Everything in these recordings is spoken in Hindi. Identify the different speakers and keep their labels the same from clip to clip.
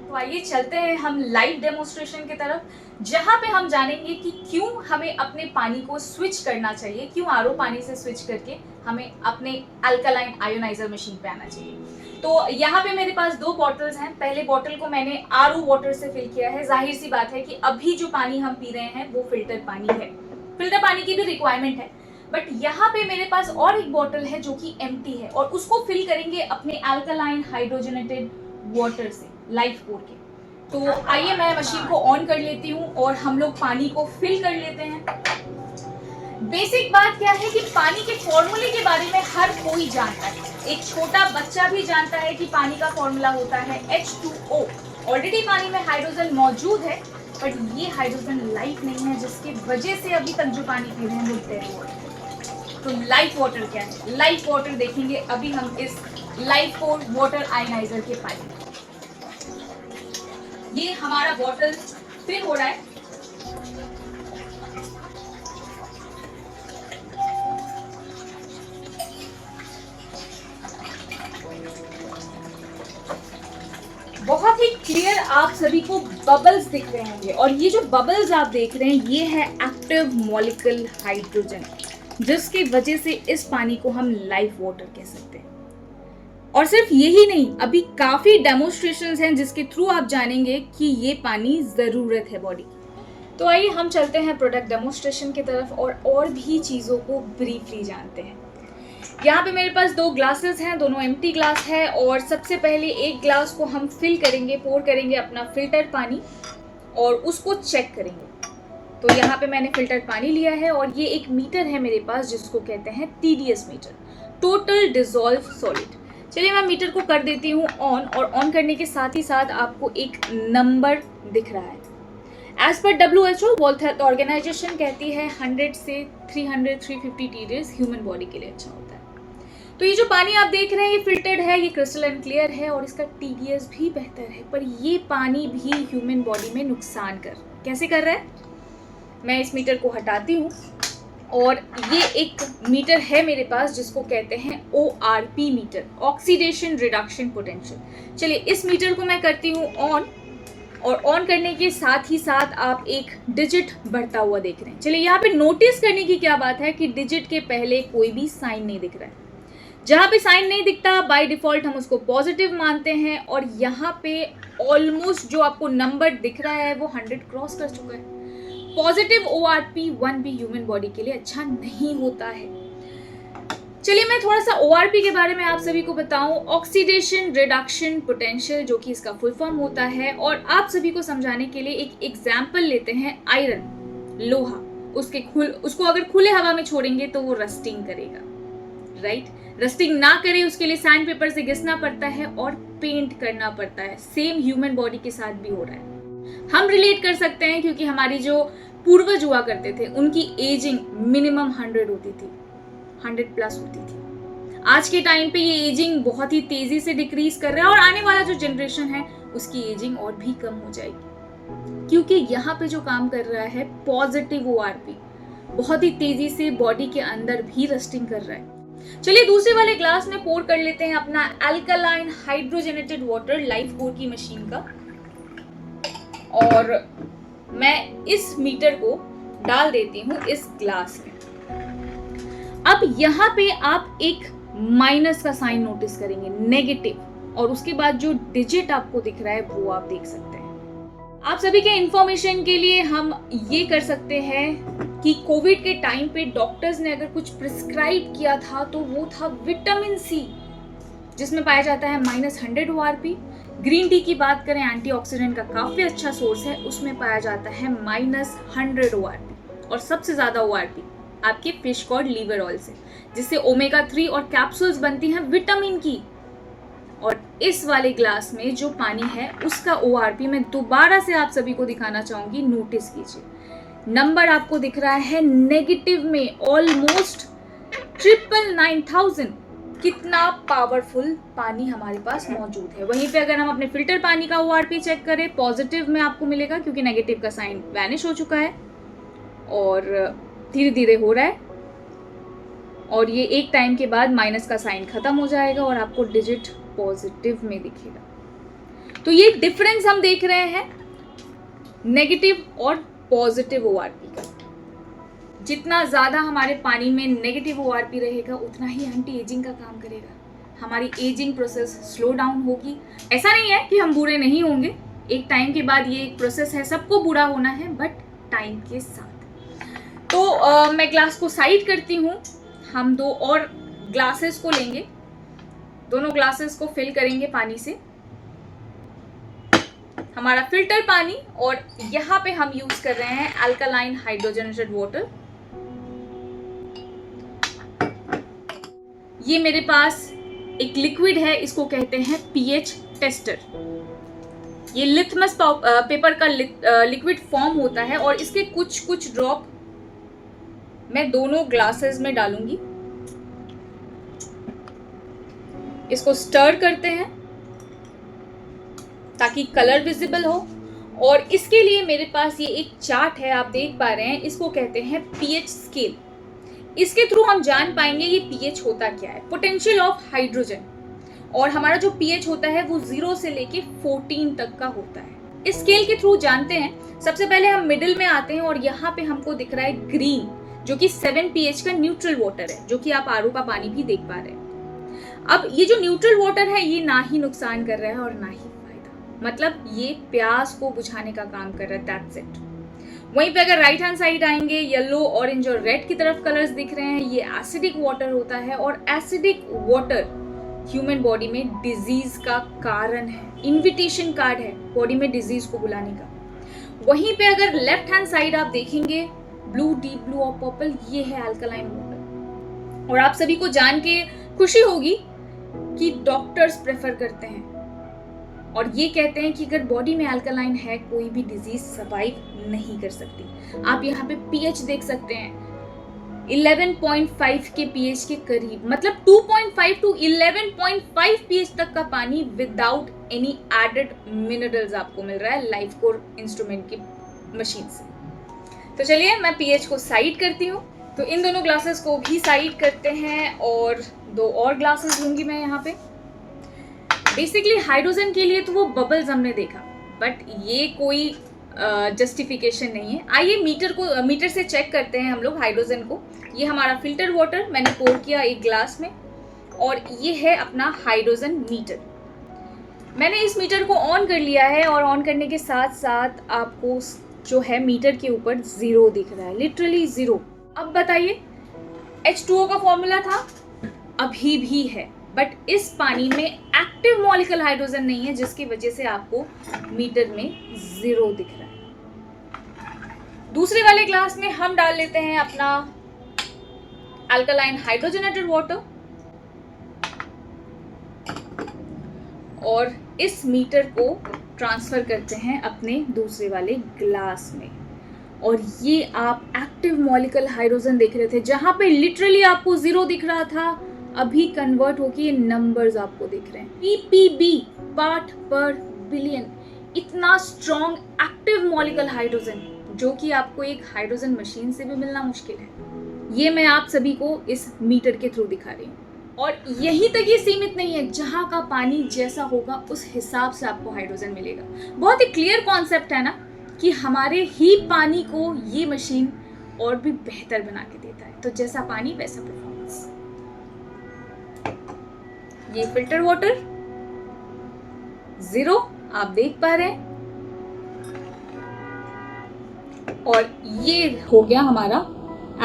Speaker 1: तो आइए चलते हैं हम लाइव डेमोन्स्ट्रेशन की तरफ, जहां पे हम जानेंगे कि क्यों हमें अपने पानी को स्विच करना चाहिए, क्यों आरओ पानी से स्विच करके हमें अपने अल्कलाइन आयोनाइजर मशीन पे आना चाहिए। तो यहाँ पे मेरे पास दो बॉटल्स हैं। पहले बॉटल को मैंने आरओ वाटर से फिल किया है। जाहिर सी बात है कि अभी जो पानी हम पी रहे हैं वो फिल्टर पानी है। फिल्टर पानी की भी रिक्वायरमेंट है, बट यहाँ पे मेरे पास और एक बॉटल है जो कि एम्प्टी है और उसको फिल करेंगे अपने अल्कलाइन हाइड्रोजनेटेड वाटर से, लाइफ पोर के। तो आइए मैं मशीन को ऑन कर लेती हूँ और हम लोग पानी को फिल कर लेते हैं। बेसिक बात क्या है कि पानी के फॉर्मूले के बारे में हर कोई जानता है। एक छोटा बच्चा भी जानता है कि पानी का फॉर्मूला होता है H2O। ऑलरेडी पानी में हाइड्रोजन मौजूद है, बट ये हाइड्रोजन लाइफ नहीं है, जिसकी वजह से अभी तक जो पानी पी रहे हैं वो डेड वाटर। तो लाइफ वाटर क्या है? लाइफ वाटर देखेंगे अभी हम इस लाइफ पोर वाटर आयनाइजर के पाइप में। ये हमारा बॉटल फिल हो रहा है। बहुत ही क्लियर आप सभी को बबल्स दिख रहे होंगे, और ये जो बबल्स आप देख रहे हैं ये है एक्टिव मॉलिक्यूल हाइड्रोजन, जिसकी वजह से इस पानी को हम लाइफ वाटर कह सकते हैं। और सिर्फ यही नहीं, अभी काफी डेमोन्स्ट्रेशंस हैं जिसके थ्रू आप जानेंगे कि ये पानी जरूरत है बॉडी की। तो आइए हम चलते हैं प्रोडक्ट डेमोन्स्ट्रेशन की तरफ और भी चीजों को ब्रीफली जानते हैं। यहाँ पे मेरे पास दो ग्लासेस हैं, दोनों एम्प्टी ग्लास है, और सबसे पहले एक ग्लास को हम फिल करेंगे, पोर करेंगे अपना फिल्टर पानी और उसको चेक करेंगे। तो यहाँ पे मैंने फिल्टर पानी लिया है और ये एक मीटर है मेरे पास जिसको कहते हैं TDS meter, total dissolve solid. चलिए मैं मीटर को कर देती हूँ ऑन, और ऑन करने के साथ ही साथ आपको एक नंबर दिख रहा है। As per WHO world health organisation कहती है 100 से 300-350 TDS ह्यूमन बॉडी के लिए अच्छा होता है। तो ये जो पानी आप देख रहे हैं ये फिल्टर्ड है, ये क्रिस्टलाइन क्लियर है और इसका TDS भी बेहतर है, पर ये पानी भी ह्यूमन बॉडी में नुकसान कैसे कर रहा है? मैं इस मीटर को हटाती हूँ और ये एक मीटर है मेरे पास जिसको कहते हैं ORP meter, oxidation reduction potential. चलिए इस मीटर को मैं करती हूँ ऑन, और ऑन करने के साथ ही साथ आप एक डिजिट बढ़ता हुआ देख रहे हैं। चलिए यहाँ पे नोटिस करने की क्या बात है कि डिजिट के पहले कोई भी साइन नहीं दिख रहा है। जहाँ पे साइन नहीं दिखता बाय डिफॉल्ट हम उसको पॉजिटिव मानते हैं, और यहाँ पे ऑलमोस्ट जो आपको नंबर दिख रहा है वो 100 क्रॉस कर चुका है। पॉजिटिव ORP1 भी ह्यूमन बॉडी के लिए अच्छा नहीं होता है। चलिए मैं थोड़ा सा ORP के बारे में आप सभी को बताऊं, ऑक्सीडेशन रिडक्शन पोटेंशियल, जो कि इसका फुल फॉर्म होता है। और आप सभी को समझाने के लिए एक एग्जाम्पल लेते हैं, आयरन, लोहा, उसको अगर खुले हवा में छोड़ेंगे तो वो रस्टिंग करेगा, राइट? रस्टिंग ना करे उसके लिए सैंड पेपर से घिसना पड़ता है और पेंट करना पड़ता है। सेम ह्यूमन बॉडी के साथ भी हो रहा है। हम रिलेट कर सकते हैं क्योंकि हमारी जो पूर्वज हुआ करते थे उनकी एजिंग मिनिमम 100 होती थी, 100+ होती थी। आज के टाइम पे ये एजिंग बहुत ही तेजी से डिक्रीज कर रहा है, और आने वाला जो जनरेशन है उसकी एजिंग और भी कम हो जाएगी, क्योंकि यहाँ पे जो काम कर रहा है पॉजिटिव ORP बहुत ही तेजी से बॉडी के अंदर भी रस्टिंग कर रहा है। चलिए दूसरे वाले ग्लास में पोर कर लेते हैं अपना अल्कलाइन हाइड्रोजनेटेड वाटर लाइफ पोर की मशीन का, और मैं इस मीटर को डाल देती हूँ इस ग्लास में। अब यहाँ पे आप एक माइनस का साइन नोटिस करेंगे, नेगेटिव, और उसके बाद जो डिजिट आपको दिख रहा है वो आप देख सकते हैं। आप सभी के इंफॉर्मेशन के लिए हम ये कर सकते हैं कि कोविड के टाइम पे डॉक्टर्स ने अगर कुछ प्रिस्क्राइब किया था तो वो था विटामिन C, जिसमें पाया जाता है -100 ORP। ग्रीन टी की बात करें, एंटीऑक्सीडेंट का काफी अच्छा सोर्स है, उसमें पाया जाता है -100 ORP। और सबसे ज्यादा ORP आपके फिश कॉड लीवर ऑयल से, जिससे ओमेगा-3 और कैप्सूल्स बनती हैं विटामिन की। और इस वाले ग्लास में जो पानी है उसका ORP मैं दोबारा से आप सभी को दिखाना चाहूंगी, नोटिस कीजिए। नंबर आपको दिख रहा है नेगेटिव में, ऑलमोस्ट 999,000। कितना पावरफुल पानी हमारे पास मौजूद है। वहीं पे अगर हम अपने फिल्टर पानी का ORP चेक करें, पॉजिटिव में आपको मिलेगा, क्योंकि नेगेटिव का साइन वैनिश हो चुका है और धीरे धीरे हो रहा है, और ये एक टाइम के बाद माइनस का साइन खत्म हो जाएगा और आपको डिजिट पॉजिटिव में दिखेगा। तो ये डिफरेंस हम देख रहे हैं नेगेटिव और पॉजिटिव ओआरपी का। जितना ज़्यादा हमारे पानी में नेगेटिव ओआरपी रहेगा उतना ही एंटी एजिंग का काम करेगा, हमारी एजिंग प्रोसेस स्लो डाउन होगी। ऐसा नहीं है कि हम बूढ़े नहीं होंगे, एक टाइम के बाद ये एक प्रोसेस है, सबको बूढ़ा होना है, बट टाइम के साथ। तो मैं ग्लास को साइड करती हूँ, हम 2 और ग्लासेस को लेंगे, दोनों ग्लासेस को फिल करेंगे पानी से, हमारा फिल्टर पानी, और यहाँ पे हम यूज कर रहे हैं अल्कालाइन हाइड्रोजनेटेड वाटर। ये मेरे पास एक लिक्विड है, इसको कहते हैं पीएच टेस्टर। ये लिथमस पेपर का लिक्विड फॉर्म होता है और इसके कुछ ड्रॉप मैं दोनों ग्लासेस में डालूंगी। इसको स्टर करते हैं ताकि कलर विजिबल हो, और इसके लिए मेरे पास ये एक चार्ट है, आप देख पा रहे हैं, इसको कहते हैं पीएच स्केल। इसके थ्रू हम जान पाएंगे ये पीएच होता क्या है, पोटेंशियल ऑफ हाइड्रोजन, और हमारा जो पीएच होता है वो 0 से लेके 14 तक का होता है। इस स्केल के थ्रू जानते हैं। सबसे पहले हम मिडिल में आते हैं और यहाँ पे हमको दिख रहा है ग्रीन, जो कि 7 pH का न्यूट्रल वाटर है, जो कि आप आरओ का पानी भी देख पा रहे हैं। अब ये जो न्यूट्रल वाटर है ये ना ही नुकसान कर रहा है और ना ही फायदा, मतलब ये प्यास को बुझाने का काम कर रहा है, दैट्स इट। वहीं पे अगर राइट हैंड साइड आएंगे, येलो, ऑरेंज और रेड की तरफ कलर्स दिख रहे हैं, ये एसिडिक वाटर होता है, और एसिडिक वाटर ह्यूमन बॉडी में डिजीज का कारण है, इन्विटेशन कार्ड है बॉडी में डिजीज को बुलाने का। वहीं पे अगर लेफ्ट हैंड साइड आप देखेंगे, ब्लू, डीप ब्लू और पर्पल, ये है अल्कलाइन वाटर। और आप सभी को जान के खुशी होगी कि डॉक्टर्स प्रेफर करते हैं और ये कहते हैं कि अगर बॉडी में अल्कलाइन है कोई भी डिजीज सर्वाइव नहीं कर सकती। आप यहाँ पे पीएच देख सकते हैं 11.5 के पीएच के करीब, मतलब 2.5 टू 11.5 पीएच तक का पानी विदाउट एनी एडेड मिनरल्स आपको मिल रहा है लाइफ कोर इंस्ट्रूमेंट की मशीन से। तो चलिए मैं पीएच को साइड करती हूँ। तो इन दोनों ग्लासेस को भी साइड करते हैं और 2 और ग्लासेस लूंगी मैं यहाँ पे। बेसिकली हाइड्रोजन के लिए तो वो बबल्स हमने देखा, बट ये कोई जस्टिफिकेशन नहीं है। आइए मीटर से चेक करते हैं हम लोग हाइड्रोजन को। ये हमारा फिल्टर वाटर मैंने पोर किया एक ग्लास में, और ये है अपना हाइड्रोजन मीटर। मैंने इस मीटर को ऑन कर लिया है और ऑन करने के साथ साथ आपको जो है मीटर के ऊपर 0 दिख रहा है, लिटरली 0। अब बताइए, H2O का फॉर्मूला था, अभी भी है, बट इस पानी में एक्टिव मॉलिक्यूल हाइड्रोजन नहीं है, जिसकी वजह से आपको मीटर में 0 दिख रहा है। दूसरे वाले ग्लास में हम डाल लेते हैं अपना अल्कलाइन हाइड्रोजनेटेड वाटर, और इस मीटर को ट्रांसफर करते हैं अपने दूसरे वाले ग्लास में। और ये आप एक्टिव मॉलिक्यूल हाइड्रोजन देख रहे थे, जहां पे लिटरली आपको 0 दिख रहा था, अभी कन्वर्ट होके ये नंबर्स आपको दिख रहे हैं, ppb, पार्ट पर बिलियन। इतना स्ट्रॉन्ग एक्टिव मॉलिक्यूल हाइड्रोजन जो कि आपको एक हाइड्रोजन मशीन से भी मिलना मुश्किल है, ये मैं आप सभी को इस मीटर के थ्रू दिखा रही हूँ। और यहीं तक ये सीमित नहीं है, जहाँ का पानी जैसा होगा उस हिसाब से आपको हाइड्रोजन मिलेगा। बहुत ही क्लियर कॉन्सेप्ट है ना, कि हमारे ही पानी को ये मशीन और भी बेहतर बना के देता है। तो जैसा पानी वैसा परफॉर्मेंस। ये फिल्टर वाटर 0 आप देख पा रहे हैं, और ये हो गया हमारा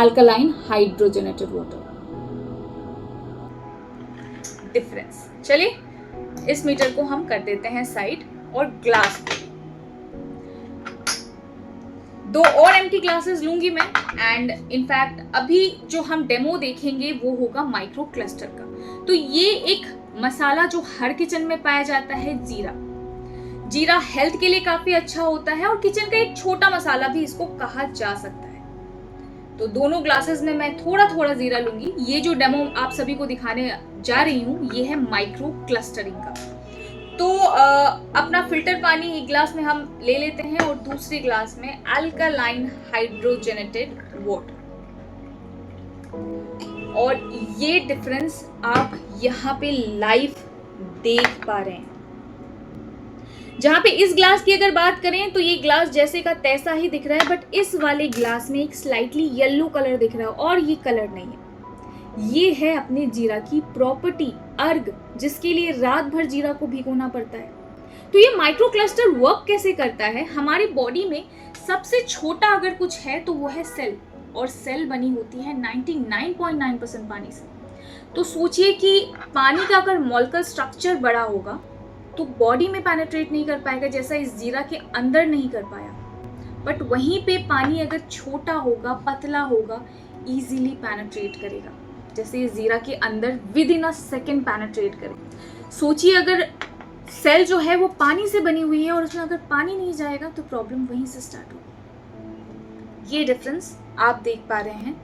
Speaker 1: अल्कलाइन हाइड्रोजनेटेड वाटर। डिफरेंस। चलिए इस मीटर को हम कर देते हैं साइड, और ग्लास को 2 और एम्प्टी ग्लासेस लूंगी मैं। एंड इनफैक्ट अभी जो हम डेमो देखेंगे वो होगा माइक्रो क्लस्टर का। तो ये एक मसाला जो हर किचन में पाया जाता है, जीरा हेल्थ के लिए काफी अच्छा होता है, और किचन का एक छोटा मसाला भी इसको कहा जा सकता है। तो दोनों ग्लासेस में मैं थोड़ा थोड़ा जीरा लूंगी। ये जो डेमो आप सभी को दिखाने जा रही हूँ ये है माइक्रो क्लस्टरिंग का। तो अपना फिल्टर पानी एक ग्लास में हम ले लेते हैं, और दूसरे ग्लास में अल्कलाइन हाइड्रोजनेटेड वाटर। और ये डिफरेंस आप यहाँ पे लाइव देख पा रहे हैं। जहाँ पे इस ग्लास की अगर बात करें तो ये ग्लास जैसे का तैसा ही दिख रहा है, बट इस वाले ग्लास में एक स्लाइटली येलो कलर दिख रहा है और ये कलर नहीं है। ये है अपने जीरा की प्रॉपर्टी, अर्ग, जिसके लिए रात भर जीरा को भिगोना पड़ता है। तो ये माइक्रो क्लस्टर वर्क कैसे करता है? हमारी बॉडी में सबसे छोटा अगर कुछ है तो वो है सेल, और सेल बनी होती है 99.9% पानी से। तो सोचिए कि पानी का अगर मॉलिक्यूलर स्ट्रक्चर बड़ा होगा तो बॉडी में पेनिट्रेट नहीं कर पाएगा, जैसा इस जीरा के अंदर नहीं कर पाया। बट वहीं पे पानी अगर छोटा होगा, पतला होगा, इजीली पेनिट्रेट करेगा, जैसे इस जीरा के अंदर with in a second penetrate करेगा। सोचिए अगर सेल जो है वो पानी से बनी हुई है और उसमें अगर पानी नहीं जाएगा तो प्रॉब्लम वहीं से स्टार्ट होगी। ये डिफरेंस आप देख पा रहे हैं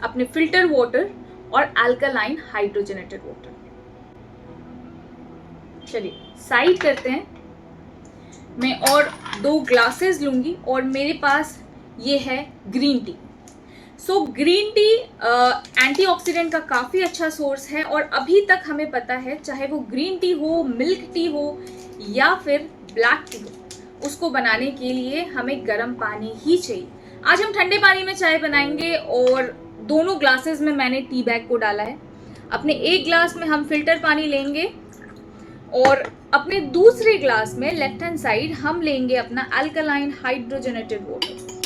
Speaker 1: अपने फिल्टर वाटर और अल्कलाइन हाइड्रोजनेटेड वाटर। चलिए साइड करते हैं। मैं और 2 ग्लासेस लूंगी और मेरे पास ये है green tea. So green tea antioxidant का काफ़ी अच्छा सोर्स है, और अभी तक हमें पता है चाहे वो ग्रीन टी हो, मिल्क टी हो या फिर ब्लैक टी हो, उसको बनाने के लिए हमें गर्म पानी ही चाहिए। आज हम ठंडे पानी में चाय बनाएंगे और दोनों ग्लासेस में मैंने टी बैग को डाला है। अपने एक ग्लास में हम फिल्टर पानी लेंगे और अपने दूसरे ग्लास में लेफ्ट हैंड साइड हम लेंगे अपना अल्कलाइन हाइड्रोजनेटेड वाटर।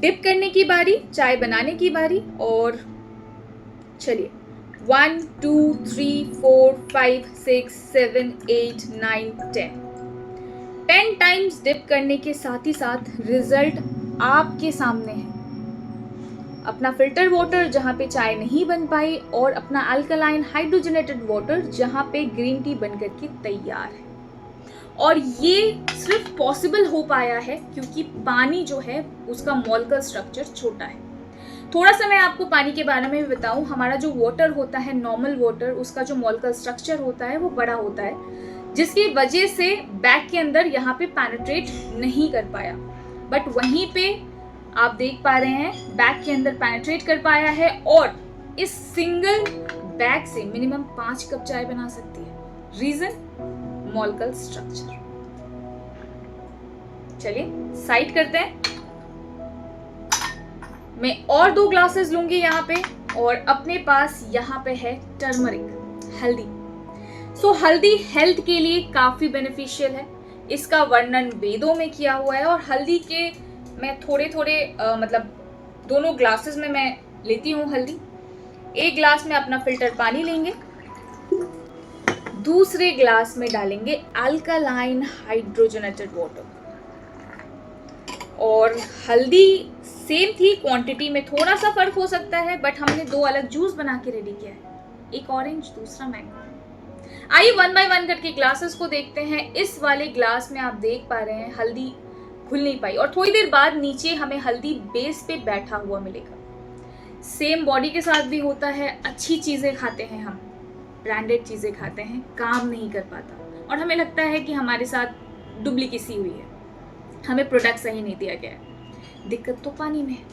Speaker 1: डिप करने की बारी, चाय बनाने की बारी। और चलिए 1 2 3 4 5 6 7 8 9 10 टाइम्स डिप करने के साथ ही साथ रिजल्ट आपके सामने है। अपना फिल्टर वाटर जहाँ पे चाय नहीं बन पाई और अपना अल्कलाइन हाइड्रोजनेटेड वाटर जहाँ पे ग्रीन टी बनकर के तैयार है। और ये सिर्फ पॉसिबल हो पाया है क्योंकि पानी जो है उसका मॉलिक्यूलर स्ट्रक्चर छोटा है। थोड़ा सा मैं आपको पानी के बारे में भी बताऊं। हमारा जो वाटर होता है, नॉर्मल वाटर, उसका जो मॉलिक्यूलर स्ट्रक्चर होता है वो बड़ा होता है, जिसकी वजह से बैग के अंदर यहाँ पे पेनिट्रेट नहीं कर पाया। बट वहीं पे आप देख पा रहे हैं बैग के अंदर पेनिट्रेट कर पाया है, और इस सिंगल बैग से मिनिमम 5 कप चाय बना सकती है। रीजन? Molecular structure. चलिए साइड करते हैं। मैं और 2 ग्लासेस लूंगी यहाँ पे, और अपने पास यहाँ पे है टर्मरिक, हल्दी। सो हल्दी हेल्थ के लिए काफी बेनिफिशियल है, इसका वर्णन वेदों में किया हुआ है। और हल्दी के मैं थोड़े मतलब दोनों ग्लासेस में मैं लेती हूँ हल्दी। एक ग्लास में अपना फिल्टर पानी लेंगे, दूसरे ग्लास में डालेंगे अल्कलाइन हाइड्रोजनेटेड वाटर। और हल्दी सेम थी, क्वांटिटी में थोड़ा सा फर्क हो सकता है, बट हमने 2 अलग जूस बना के रेडी किया है, एक ऑरेंज, दूसरा मैंगो। आइए 1 बाय 1 करके ग्लासेस को देखते हैं। इस वाले ग्लास में आप देख पा रहे हैं हल्दी घुल नहीं पाई, और थोड़ी देर बाद नीचे हमें हल्दी बेस पे बैठा हुआ मिलेगा। सेम बॉडी के साथ भी होता है। अच्छी चीज़ें खाते हैं हम, ब्रांडेड चीज़ें खाते हैं, काम नहीं कर पाता और हमें लगता है कि हमारे साथ डुप्लीकेसी हुई है, हमें प्रोडक्ट सही नहीं दिया गया है। दिक्कत तो पानी में है।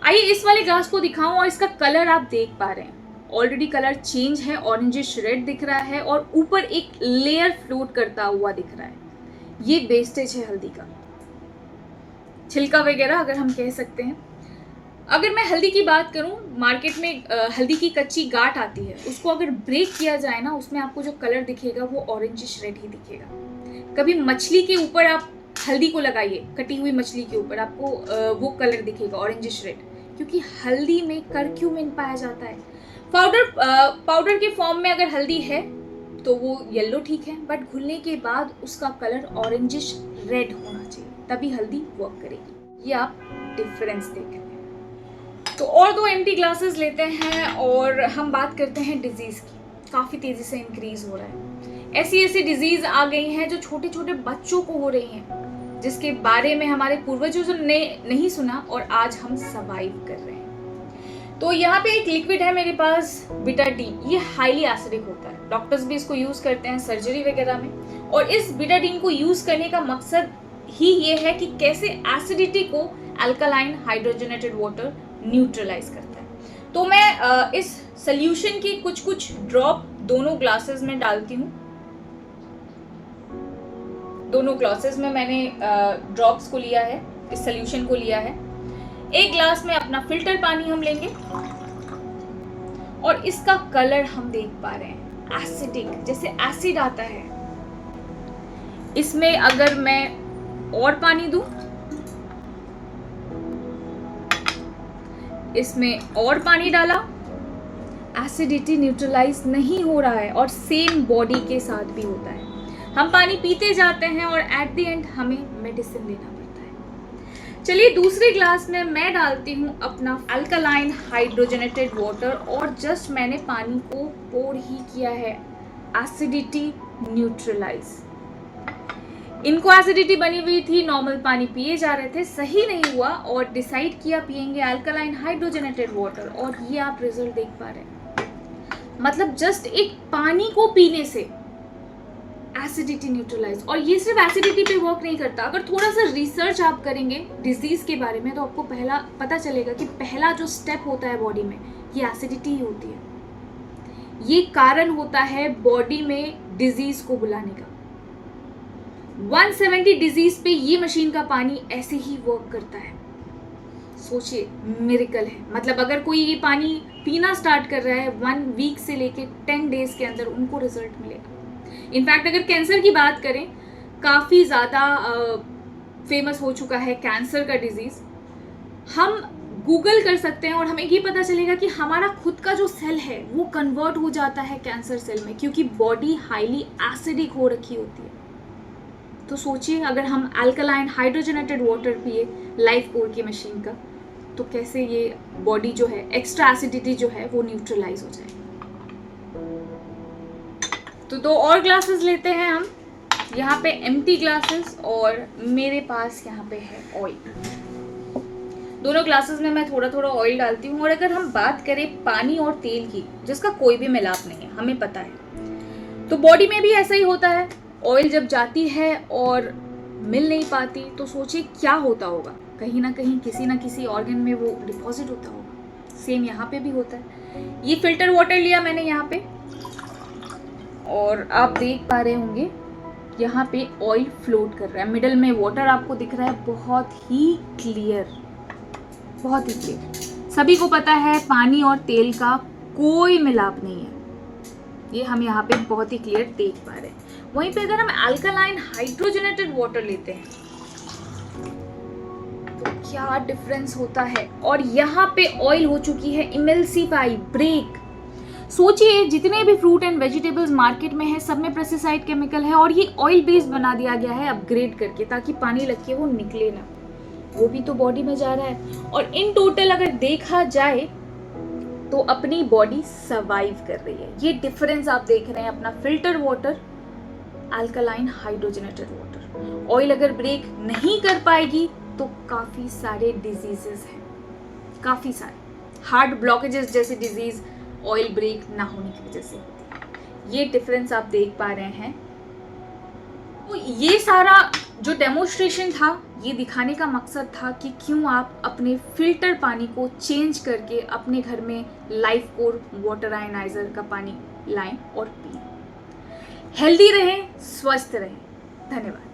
Speaker 1: आइए इस वाले ग्लास को दिखाऊं, और इसका कलर आप देख पा रहे हैं, ऑलरेडी कलर चेंज है, ऑरेंजिश रेड दिख रहा है और ऊपर एक लेयर फ्लोट करता हुआ दिख रहा है। ये वेस्टेज है हल्दी का, छिलका वगैरह अगर हम कह सकते हैं। अगर मैं हल्दी की बात करूं, मार्केट में हल्दी की कच्ची गांठ आती है, उसको अगर ब्रेक किया जाए ना, उसमें आपको जो कलर दिखेगा वो ऑरेंजिश रेड ही दिखेगा। कभी मछली के ऊपर आप हल्दी को लगाइए, कटी हुई मछली के ऊपर, आपको वो कलर दिखेगा ऑरेंजिश रेड, क्योंकि हल्दी में करक्यूमिन पाया जाता है। पाउडर के फॉर्म में अगर हल्दी है तो वो येलो ठीक है, बट घुलने के बाद उसका कलर ऑरेंजिश रेड होना चाहिए, तभी हल्दी वर्क करेगी। ये आप डिफरेंस देख रहे हैं। तो और 2 एम्प्टी ग्लासेस लेते हैं और हम बात करते हैं डिजीज़ की। काफ़ी तेज़ी से इंक्रीज़ हो रहा है। ऐसी डिजीज़ आ गई हैं जो छोटे छोटे बच्चों को हो रही हैं, जिसके बारे में हमारे पूर्वजों ने नहीं सुना और आज हम सर्वाइव कर रहे हैं। तो यहाँ पे एक लिक्विड है मेरे पास, बिटाडीन। ये हाईली एसिडिक होता है, डॉक्टर्स भी इसको यूज़ करते हैं सर्जरी वगैरह में। और इस बिटाडीन को यूज़ करने का मकसद ही ये है कि कैसे एसिडिटी को अल्कलाइन हाइड्रोजनेटेड वाटर न्यूट्रलाइज करता है। तो मैं इस सॉल्यूशन की कुछ ड्रॉप दोनों ग्लासेस में डालती हूँ। दोनों ग्लासेस में मैंने ड्रॉप्स को लिया है, इस सोल्यूशन को लिया है। एक ग्लास में अपना फिल्टर पानी हम लेंगे और इसका कलर हम देख पा रहे हैं एसिडिक, जैसे एसिड आता है। इसमें अगर मैं और पानी दूं, इसमें और पानी डाला, एसिडिटी न्यूट्रलाइज नहीं हो रहा है और सेम बॉडी के साथ भी होता है। हम पानी पीते जाते हैं और एट द एंड हमें मेडिसिन लेना पड़ता है। चलिए दूसरे ग्लास में मैं डालती हूँ अपना अल्कलाइन हाइड्रोजनेटेड वाटर और जस्ट मैंने पानी को पोर ही किया है, एसिडिटी न्यूट्रलाइज। इनको एसिडिटी बनी हुई थी, नॉर्मल पानी पिए जा रहे थे, सही नहीं हुआ और डिसाइड किया पिएंगे अल्कलाइन हाइड्रोजनेटेड वाटर और ये आप रिजल्ट देख पा रहे हैं। मतलब जस्ट एक पानी को पीने से एसिडिटी न्यूट्रलाइज। और ये सिर्फ एसिडिटी पे वर्क नहीं करता, अगर थोड़ा सा रिसर्च आप करेंगे डिजीज के बारे में तो आपको पहला पता चलेगा कि पहला जो स्टेप होता है बॉडी में ये एसिडिटी ही होती है। ये कारण होता है बॉडी में डिजीज को बुलाने का। 170 डिजीज पे ये मशीन का पानी ऐसे ही वर्क करता है। सोचिए, मिरेकल है। मतलब अगर कोई ये पानी पीना स्टार्ट कर रहा है 1 वीक से लेके 10 डेज के अंदर उनको रिजल्ट मिलेगा। इनफैक्ट अगर कैंसर की बात करें, काफ़ी ज़्यादा फेमस हो चुका है कैंसर का डिजीज़। हम गूगल कर सकते हैं और हमें ये पता चलेगा कि हमारा खुद का जो सेल है वो कन्वर्ट हो जाता है कैंसर सेल में, क्योंकि बॉडी हाईली एसिडिक हो रखी होती है। तो सोचिए अगर हम अल्कलाइन हाइड्रोजनेटेड वाटर पिए लाइफ कोर की मशीन का, तो कैसे ये बॉडी जो है एक्स्ट्रा एसिडिटी जो है वो न्यूट्रलाइज हो जाए। तो 2 और ग्लासेस लेते हैं हम, यहाँ पे एम्प्टी ग्लासेस और मेरे पास यहाँ पे है ऑयल। दोनों ग्लासेस में मैं थोड़ा थोड़ा ऑयल डालती हूँ। और अगर हम बात करें पानी और तेल की, जिसका कोई भी मिलाप नहीं है, हमें पता है, तो बॉडी में भी ऐसा ही होता है। ऑयल जब जाती है और मिल नहीं पाती तो सोचिए क्या होता होगा, कहीं ना कहीं किसी ना किसी ऑर्गन में वो डिपॉजिट होता होगा। सेम यहाँ पे भी होता है। ये फिल्टर वाटर लिया मैंने यहाँ पे और आप देख पा रहे होंगे यहाँ पे ऑयल फ्लोट कर रहा है, मिडल में वाटर आपको दिख रहा है, बहुत ही क्लियर, बहुत ही क्लियर। सभी को पता है पानी और तेल का कोई मिलाप नहीं है, ये हम यहाँ पे बहुत ही क्लियर देख पा रहे हैं। वहीं पे अगर हम अल्कलाइन हाइड्रोजनेटेड वाटर लेते हैं तो क्या डिफरेंस होता है। और यहाँ पे ऑयल हो चुकी है इमल्सिफाई, ब्रेक। सोचिए जितने भी फ्रूट एंड वेजिटेबल्स मार्केट में है सब में पेस्टिसाइड केमिकल है और ये ऑयल बेस्ड बना दिया गया है अपग्रेड करके, ताकि पानी लग के वो निकले ना, वो भी तो बॉडी में जा रहा है। और इन टोटल अगर देखा जाए तो अपनी बॉडी सर्वाइव कर रही है। ये डिफरेंस आप देख रहे हैं अपना filter water, alkaline hydrogenated water. Oil अगर ब्रेक नहीं कर पाएगी तो काफी सारे डिजीजेस हैं, काफी सारे हार्ट ब्लॉकेजेस जैसे डिजीज ऑयल ब्रेक ना होने की वजह से होती है। ये डिफरेंस आप देख पा रहे हैं। तो ये सारा जो डेमोन्स्ट्रेशन था ये दिखाने का मकसद था कि क्यों आप अपने फिल्टर पानी को चेंज करके अपने घर में लाइफ कोर वाटर आयनाइजर का पानी लाएं और पिएं। हेल्दी रहें, स्वस्थ रहें। धन्यवाद।